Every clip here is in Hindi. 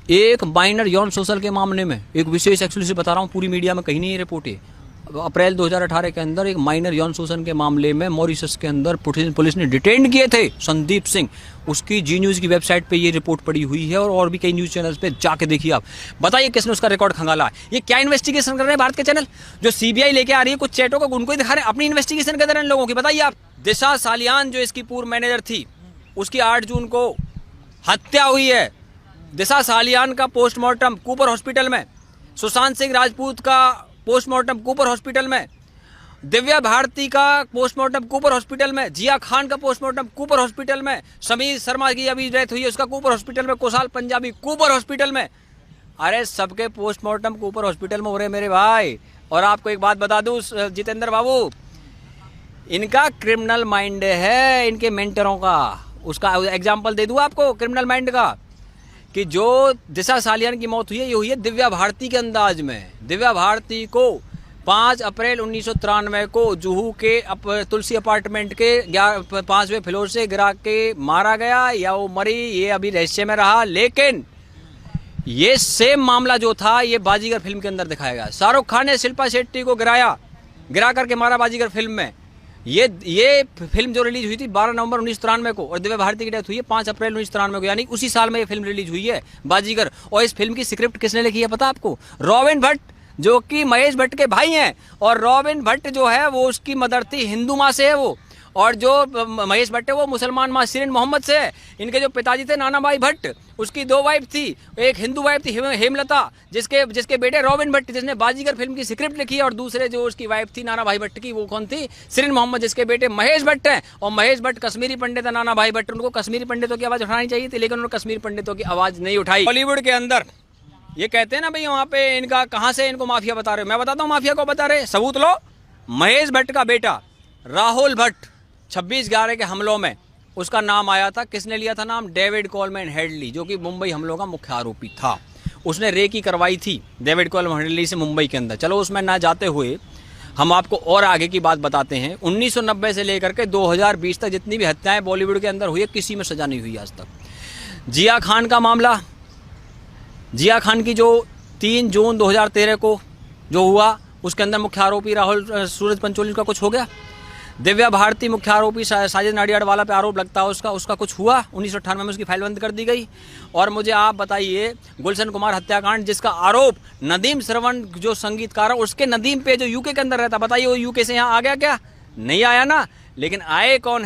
एक माइनर यौन शोषण के मामले में एक विशेष एक्सक्लूसिव बता रहा हूँ, पूरी मीडिया में कहीं नहीं ये रिपोर्ट है। अप्रैल 2018 के अंदर एक माइनर यौन शोषण के मामले में मॉरिशस के अंदर पुलिस ने डिटेन किए थे संदीप सिंह। उसकी जी न्यूज़ की वेबसाइट पे ये रिपोर्ट पड़ी हुई है और भी कई न्यूज़ चैनल्स पे जाके देखिए आप। बताइए किसने उसका रिकॉर्ड खंगाला है? ये क्या इन्वेस्टिगेशन कर रहे हैं भारत के चैनल? जो सीबीआई लेके आ रही है कुछ चैटों को, उनको ही दिखा रहे हैं, अपनी इन्वेस्टिगेशन कर रहे हैं लोगों की। बताइए आप। दिशा सालियान जो इसकी पूर्व मैनेजर थी, उसकी 8 जून को हत्या हुई है। दिशा सालियान का पोस्टमार्टम कूपर हॉस्पिटल में, सुशांत सिंह राजपूत का पोस्टमार्टम कूपर हॉस्पिटल में, दिव्या भारती का पोस्टमार्टम कूपर हॉस्पिटल में, जिया खान का पोस्टमार्टम कूपर हॉस्पिटल में, समीर शर्मा की अभी डेथ हुई है उसका कूपर हॉस्पिटल में, कुशाल पंजाबी कूपर हॉस्पिटल में। अरे सबके पोस्टमार्टम कूपर हॉस्पिटल में हो रहे मेरे भाई। और आपको एक बात बता दूं जितेंद्र बाबू, इनका क्रिमिनल माइंड है, इनके मेंटरों का। उसका एग्जाम्पल दे दूं आपको क्रिमिनल माइंड का, कि जो दिशा सालियान की मौत हुई है ये हुई है दिव्या भारती के अंदाज में। दिव्या भारती को 5 अप्रैल 1993 को जुहू के तुलसी अपार्टमेंट के 5वें फ्लोर से गिरा के मारा गया, या वो मरी ये अभी रहस्य में रहा। लेकिन ये सेम मामला जो था ये बाजीगर फिल्म के अंदर दिखाया गया। शाहरुख खान ने शिल्पा शेट्टी को गिरा करके मारा बाजीगर फिल्म में। ये फिल्म जो रिलीज हुई थी 12 नवंबर 1993 को, और दिव्या भारती की डेथ हुई है 5 अप्रैल 1993 को, यानी उसी साल में ये फिल्म रिलीज हुई है बाजीगर। और इस फिल्म की स्क्रिप्ट किसने लिखी है पता आपको? रॉबिन भट्ट, जो कि महेश भट्ट के भाई हैं। और रॉबिन भट्ट जो है वो उसकी मदर थी, हिंदू माँ से है वो, और जो महेश भट्ट है वो मुसलमान माँ शिरीन मोहम्मद से है। इनके जो पिताजी थे नाना भाई भट्ट, उसकी 2 वाइफ थी, एक हिंदू वाइफ थी हेमलता, जिसके बेटे रॉबिन भट्ट जिसने बाजीगर फिल्म की स्क्रिप्ट लिखी है, और दूसरे जो उसकी वाइफ थी नाना भाई भट्ट की, वो कौन थी? शिरीन मोहम्मद, जिसके बेटे महेश भट्ट हैं। और महेश भट्ट कश्मीरी पंडित है, नाना भाई भट्ट। उनको कश्मीरी पंडितों की आवाज़ उठानी चाहिए थी, लेकिन उन्होंने कश्मीरी पंडितों की आवाज़ नहीं उठाई। बॉलीवुड के अंदर ये कहते हैं ना भाई वहाँ पे इनका कहाँ से इनको माफिया बता रहे हो, मैं बताता हूँ माफिया को बता रहे, सबूत लो। महेश भट्ट का बेटा राहुल भट्ट 26/11 के हमलों में उसका नाम आया था। किसने लिया था नाम? डेविड कोलमैन हेडली, जो कि मुंबई हमलों का मुख्य आरोपी था। उसने रेकी करवाई थी डेविड कोलमैन हेडली से मुंबई के अंदर। चलो उसमें ना जाते हुए हम आपको और आगे की बात बताते हैं। 1990 से लेकर के 2020 तक जितनी भी हत्याएं बॉलीवुड के अंदर हुई है, किसी में सजा नहीं हुई आज तक। जिया खान का मामला, जिया खान की जो 3 जून 2013 को जो हुआ, उसके अंदर मुख्य आरोपी राहुल सूरज पंचोली का कुछ हो गया। दिव्या भारती मुख्य आरोपी साजिद नाडियाडवाला पे आरोप लगता है उसका कुछ हुआ। 1998 में उसकी फाइल बंद कर दी गई। और मुझे आप बताइए गुलशन कुमार हत्याकांड, जिसका आरोप नदीम श्रवण जो संगीतकार है उसके नदीम पे जो यूके के अंदर रहता, बताइए वो यूके से यहाँ आ गया क्या? नहीं आया ना। लेकिन आए कौन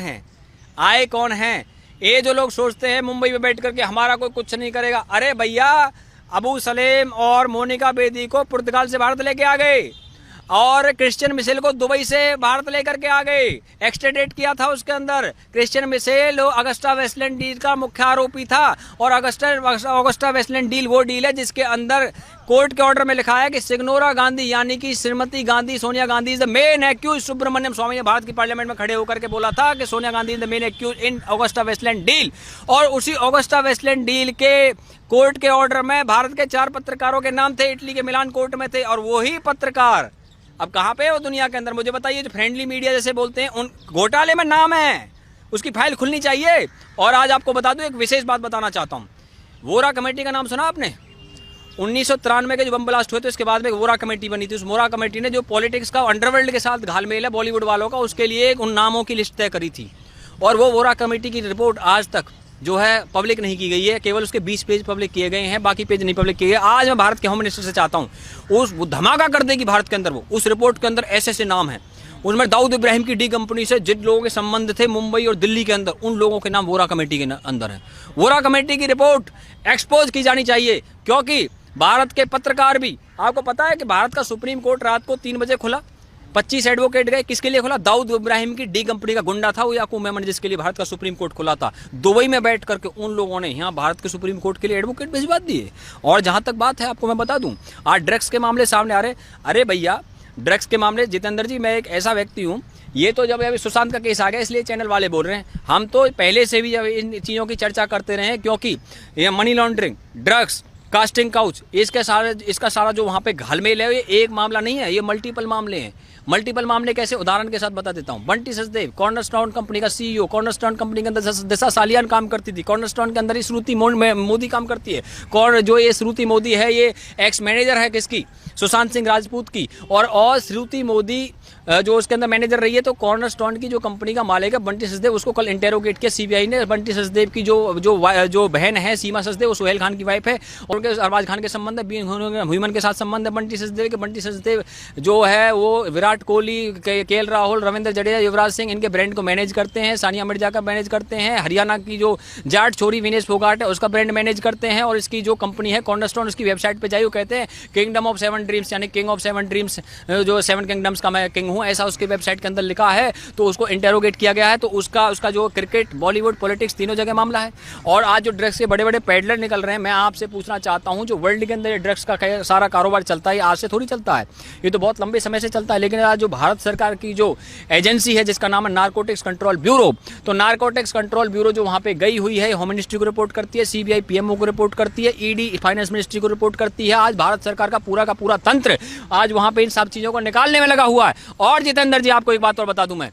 हैं? ये जो लोग सोचते हैं मुंबई में बैठ करके हमारा कोई कुछ नहीं करेगा। अरे भैया, अबू सलेम और मोनिका बेदी को पुर्तगाल से भारत लेके आ गए, और क्रिश्चियन मिशेल को दुबई से भारत लेकर के आ गए, एक्सट्रेडेट किया था। उसके अंदर Christian Michel Agusta Westland deal का मुख्य आरोपी था। और अगस्टा वेस्टलैंड डील वो डील है जिसके अंदर कोर्ट के ऑर्डर में लिखा है कि सिग्नोरा गांधी यानी कि Shrimati Gandhi Sonia Gandhi is the main accused. Subramanian Swamy ने भारत की पार्लियामेंट में खड़े होकर के बोला था कि Sonia Gandhi is the main accused in Agusta Westland deal. और उसी अगस्टा वेस्टलैंड डील के कोर्ट के ऑर्डर में भारत के 4 पत्रकारों के नाम थे, इटली के मिलान कोर्ट में थे। और वही पत्रकार अब कहाँ पे है वो दुनिया के अंदर? मुझे बताइए। जो फ्रेंडली मीडिया जैसे बोलते हैं, उन घोटाले में नाम है, उसकी फाइल खुलनी चाहिए। और आज आपको बता दूं, एक विशेष बात बताना चाहता हूँ। वोरा कमेटी का नाम सुना आपने? 1993 के जो बम ब्लास्ट हुए थे उसके बाद में वोरा कमेटी बनी थी। उस वोरा कमेटी ने जो पॉलिटिक्स का अंडरवर्ल्ड के साथ घालमेल है बॉलीवुड वालों का, उसके लिए उन नामों की लिस्ट तय करी थी। और वो वोरा कमेटी की रिपोर्ट आज तक जो है पब्लिक नहीं की गई है, केवल उसके 20 पेज पब्लिक किए गए हैं, बाकी पेज नहीं पब्लिक किए गए। आज मैं भारत के होम मिनिस्टर से चाहता हूँ उस धमाका कर देगी भारत के अंदर। वो उस रिपोर्ट के अंदर ऐसे नाम हैं, उसमें दाऊद इब्राहिम की डी कंपनी से जिन लोगों के संबंध थे मुंबई और दिल्ली के अंदर, उन लोगों के नाम वोरा कमेटी के अंदर है। वोरा कमेटी की रिपोर्ट एक्सपोज की जानी चाहिए, क्योंकि भारत के पत्रकार भी, आपको पता है कि भारत का सुप्रीम कोर्ट रात को 3 बजे खुला, 25 एडवोकेट गए। किसके लिए खुला? दाऊद इब्राहिम की डी कंपनी का गुंडा था वो याकूब मेमन, जिसके लिए भारत का सुप्रीम कोर्ट खुला था। दुबई में बैठ करके उन लोगों ने यहाँ भारत के सुप्रीम कोर्ट के लिए एडवोकेट भिजवा दिए। और जहां तक बात है, आपको मैं बता दूं, आज ड्रग्स के मामले सामने आ रहे। अरे भैया, ड्रग्स के मामले, जितेंद्र जी, मैं एक ऐसा व्यक्ति हूँ, ये तो जब अभी सुशांत का केस आ गया इसलिए चैनल वाले बोल रहे हैं, हम तो पहले से भी इन चीज़ों की चर्चा करते रहे हैं, क्योंकि ये money laundering, drugs, casting couch, इसका सारा जो वहाँ पे घालमेल है, ये एक मामला नहीं है, ये मल्टीपल मामले हैं। मल्टीपल मामले कैसे, उदाहरण के साथ बता देता हूं। बंटी सचदेव कॉर्नरस्टोन कंपनी का सीईओ, कॉर्नरस्टोन कंपनी के अंदर दिशा सालियान काम करती थी, कॉर्नरस्टोन के अंदर ही श्रुति मोदी काम करती है। जो ये श्रुति मोदी है ये एक्स मैनेजर है किसकी, सुशांत सिंह राजपूत की। और श्रुति मोदी जो उसके अंदर मैनेजर रही है, तो कॉर्नरस्टोन की जो कंपनी का मालिक है बंटी सचदेव, उसको कल इंटेरोगेट किया सीबीआई ने। बंटी सचदेव की जो बहन है सीमा सचदेव, वो सुहेल खान की वाइफ है, और उनके अरबाज खान के संबंध है, ह्यूमन के साथ संबंध है बंटी सचदेव के। बंटी सचदेव जो है वो विराट कोहली, केएल राहुल, रविंद्र जडेजा, युवराज सिंह, इनके ब्रांड को मैनेज करते हैं। सानिया मिर्जा का मैनेज करते हैं। हरियाणा की जो जाट छोरी विनेश फोगाट है उसका ब्रांड मैनेज करते हैं। और इसकी जो कंपनी है कॉर्नरस्टोन, उसकी वेबसाइट पे जाइए, वो कहते हैं किंगडम ऑफ 7 ड्रीम्स, यानी किंग ऑफ 7 ड्रीम्स, जो 7 किंगडम्स का मैं किंग हूँ, ऐसा उसकी वेबसाइट के अंदर लिखा है। तो उसको इंटेरोगेट किया गया है। तो उसका जो क्रिकेट, बॉलीवुड, पॉलिटिक्स तीनों जगह मामला है। और आज जो ड्रग्स के बड़े बड़े पेडलर निकल रहे हैं, मैं आपसे पूछना चाहता हूं, जो वर्ल्ड के अंदर ड्रग्स का सारा कारोबार चलता है, आज से थोड़ी चलता है, ये तो बहुत लंबे समय से चलता है। लेकिन आज जो भारत सरकार की जो एजेंसी है जिसका नाम है नारकोटिक्स कंट्रोल ब्यूरो, तो नारकोटिक्स कंट्रोल ब्यूरो जो वहां पे गई हुई है, होम मिनिस्ट्री को रिपोर्ट करती है, सीबीआई पीएमओ को रिपोर्ट करती है, ईडी फाइनेंस मिनिस्ट्री को रिपोर्ट करती है। आज भारत सरकार का पूरा तंत्र आज वहां पे इन सब चीजों को निकालने में लगा हुआ है। और जितेंद्र जी, आपको एक बात और बता दूं मैं,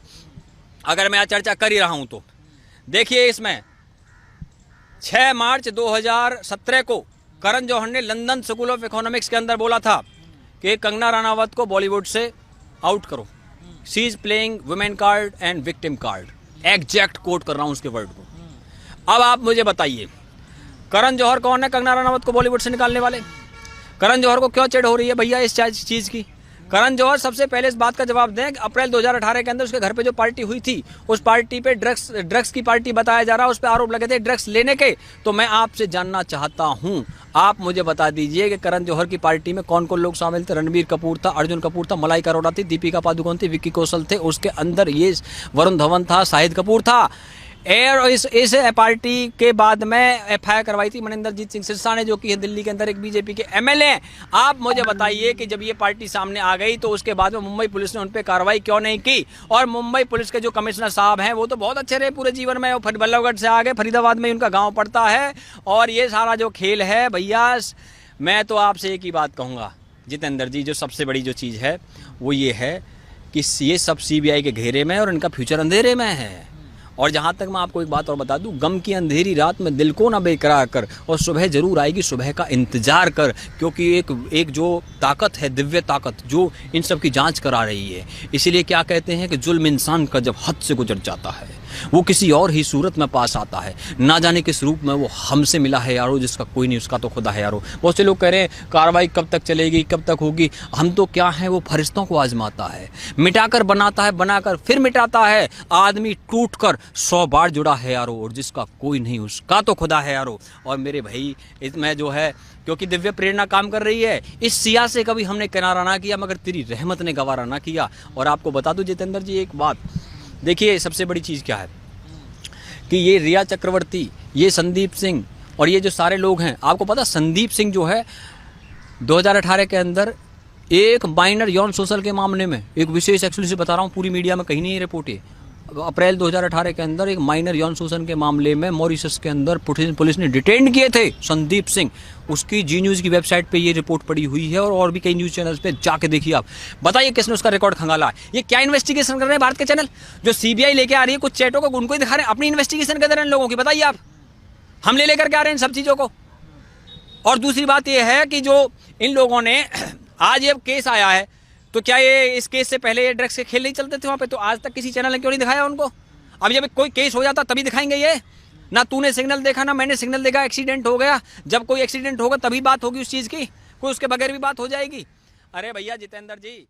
अगर मैं आज चर्चा कर ही रहा हूं तो देखिए, इसमें 6 मार्च 2017 को करण जौहर ने लंदन स्कूल ऑफ इकोनॉमिक्स के अंदर बोला था कि कंगना रनावत को बॉलीवुड से आउट करो, she is playing women card and victim card, exact quote कर रहा हूं उसके वर्ड को। अब आप मुझे बताइए, करण जौहर कौन है कंगना रनावत को बॉलीवुड से निकालने वाले? करण जौहर को क्यों चिढ़ हो रही है भैया इस चीज़ की? करण जौहर सबसे पहले इस बात का जवाब दें कि अप्रैल 2018 के अंदर उसके घर पे जो पार्टी हुई थी, उस पार्टी पे ड्रग्स की पार्टी बताया जा रहा है, उस पर आरोप लगे थे ड्रग्स लेने के। तो मैं आपसे जानना चाहता हूं, आप मुझे बता दीजिए कि करण जौहर की पार्टी में कौन कौन लोग शामिल थे? रणबीर कपूर था, अर्जुन कपूर था, मलाइका अरोड़ा थी, दीपिका पादुकोण थी, विक्की कौशल थे, उसके अंदर ये वरुण धवन था, शाहिद कपूर था। इस पार्टी के बाद में एफआईआर करवाई थी मनिंदरजीत सिंह सिरसा ने, जो कि है दिल्ली के अंदर एक बीजेपी के एमएलए। आप मुझे बताइए कि जब ये पार्टी सामने आ गई तो उसके बाद में मुंबई पुलिस ने उन पर कार्रवाई क्यों नहीं की? और मुंबई पुलिस के जो कमिश्नर साहब हैं वो तो बहुत अच्छे रहे पूरे जीवन में, वो बल्लभगढ़ से आगे फरीदाबाद में उनका गाँव पड़ता है। और ये सारा जो खेल है भैया, मैं तो आपसे एक ही बात कहूँगा जितेंद्र जी, जो सबसे बड़ी जो चीज़ है वो ये है कि ये सब सीबीआई के घेरे में और इनका फ्यूचर अंधेरे में है। और जहाँ तक मैं आपको एक बात और बता दूं, गम की अंधेरी रात में दिल को ना बेकरार कर, और सुबह जरूर आएगी, सुबह का इंतजार कर, क्योंकि एक जो ताकत है, दिव्य ताकत, जो इन सब की जांच करा रही है। इसीलिए क्या कहते हैं कि जुल्म इंसान का जब हद से गुजर जाता है, वो किसी और ही सूरत में पास आता है, ना जाने किस रूप में वो हमसे मिला है यारो, जिसका कोई नहीं, उसका तो खुदा है यारो। बहुत से लोग कह रहे हैं कार्रवाई कब तक चलेगी, कब तक होगी। हम तो क्या है, वो फरिश्तों को आजमाता है, मिटाकर बनाता है, बनाकर फिर मिटाता है। आदमी टूटकर 100 बार जुड़ा है यारो, और जिसका कोई नहीं उसका तो खुदा है यारो। और मेरे भाई, इसमें जो है, क्योंकि दिव्य प्रेरणा काम कर रही है, इस सिया से कभी हमने किनारा ना किया, मगर तेरी रहमत ने गवारा ना किया। और आपको बता दूं जितेंद्र जी एक बात, देखिए सबसे बड़ी चीज़ क्या है कि ये रिया चक्रवर्ती, ये संदीप सिंह और ये जो सारे लोग हैं, आपको पता संदीप सिंह जो है 2018 के अंदर एक माइनर यौन शोषण के मामले में, एक विशेष एक्सक्लूसिव बता रहा हूँ, पूरी मीडिया में कहीं नहीं रिपोर्ट है, अप्रैल 2018 के अंदर एक माइनर यौन शोषण के मामले में मॉरिशस के अंदर पुलिस ने डिटेन किए थे संदीप सिंह। उसकी जी न्यूज़ की वेबसाइट पे ये रिपोर्ट पड़ी हुई है, और भी कई न्यूज़ चैनल्स पे जाके देखिए आप। बताइए किसने उसका रिकॉर्ड खंगाला है? ये क्या इन्वेस्टिगेशन कर रहे हैं भारत के चैनल? जो सीबीआई लेके आ रही है कुछ चैटों को, उनको ही दिखा रहे हैं, अपनी इन्वेस्टिगेशन कर रहे हैं इन लोगों की। बताइए आप, हम लेकर के आ रहे हैं इन सब चीज़ों को। और दूसरी बात ये है कि जो इन लोगों ने आज ये केस आया है, तो क्या ये इस केस से पहले ये ड्रग्स के खेल नहीं चलते थे वहाँ पे? तो आज तक किसी चैनल ने क्यों नहीं दिखाया उनको? अब जब कोई केस हो जाता तभी दिखाएंगे ये? ना तूने सिग्नल देखा, ना मैंने सिग्नल देखा, एक्सीडेंट हो गया। जब कोई एक्सीडेंट होगा तभी बात होगी उस चीज़ की, कोई उसके बगैर भी बात हो जाएगी? अरे भैया जितेंद्र जी,